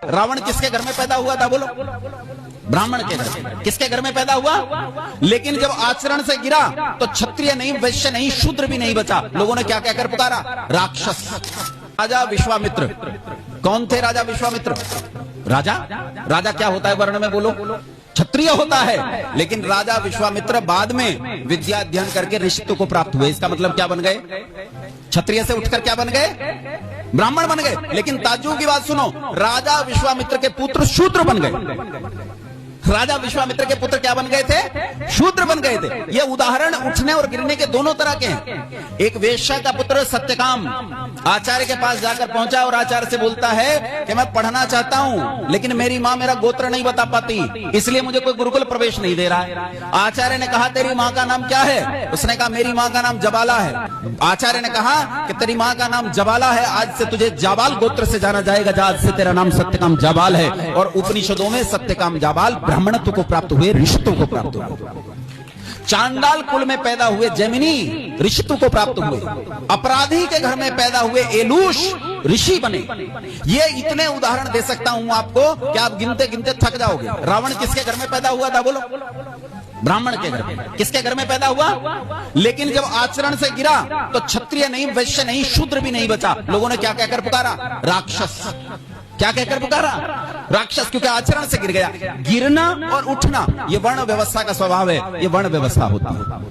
रावण किसके घर में पैदा हुआ था बोलो? ब्राह्मण के घर में। किसके घर में पैदा हुआ? लेकिन जब आचरण से गिरा तो क्षत्रिय नहीं, वैश्य नहीं, शूद्र भी नहीं बचा। लोगों ने क्या कहकर पुकारा? राक्षस। राजा विश्वामित्र कौन थे? राजा विश्वामित्र राजा क्या होता है वर्ण में बोलो? क्षत्रिय होता है। लेकिन राजा विश्वामित्र बाद में विद्या अध्ययन करके ऋषित्व को प्राप्त हुए। इसका मतलब क्या बन गए? क्षत्रिय से उठकर क्या बन गए? ब्राह्मण बन गए। लेकिन ताज्जुब की बात सुनो, राजा विश्वामित्र के पुत्र शूद्र बन गए। राजा विश्वामित्र के पुत्र क्या बन गए थे? शूद्र बन गए थे। ये उदाहरण उठने और गिरने के दोनों तरह के हैं। एक वेश्या का पुत्र सत्यकाम आचार्य के पास जाकर पहुंचा और आचार्य से बोलता है कि मैं पढ़ना चाहता हूं, लेकिन मेरी मां मेरा गोत्र नहीं बता पाती, इसलिए मुझे कोई गुरुकुल प्रवेश नहीं दे रहा है। आचार्य ने कहा तेरी मां का नाम क्या है? उसने कहा मेरी मां का नाम जबाला है। आचार्य ने कहा कि तेरी मां का नाम जबाला है, आज से तुझे जाबाल गोत्र से जाना जाएगा, आज से तेरा नाम सत्यकाम जाबाल है। और उपनिषदों में सत्यकाम जाबाल ब्राह्मणत्व को प्राप्त हुए, ऋषित्व को प्राप्त हुए। चांडाल कुल में पैदा हुए जैमिनी ऋषित्व को प्राप्त हुए। अपराधी के घर में पैदा हुए एलूश ऋषि बने। ये इतने उदाहरण दे सकता हूं आपको कि आप गिनते गिनते थक जाओगे। रावण किसके घर में पैदा हुआ था बोलो? ब्राह्मण के घर में। किसके घर में पैदा हुआ? लेकिन जब आचरण से गिरा तो क्षत्रिय नहीं, वैश्य नहीं, शूद्र भी नहीं बचा। लोगों ने क्या कहकर पुकारा? राक्षस। क्या कहकर पुकारा? राक्षस। क्योंकि आचरण से गिर गया। गिरना और उठना ये वर्ण व्यवस्था का स्वभाव है, ये वर्ण व्यवस्था होती है।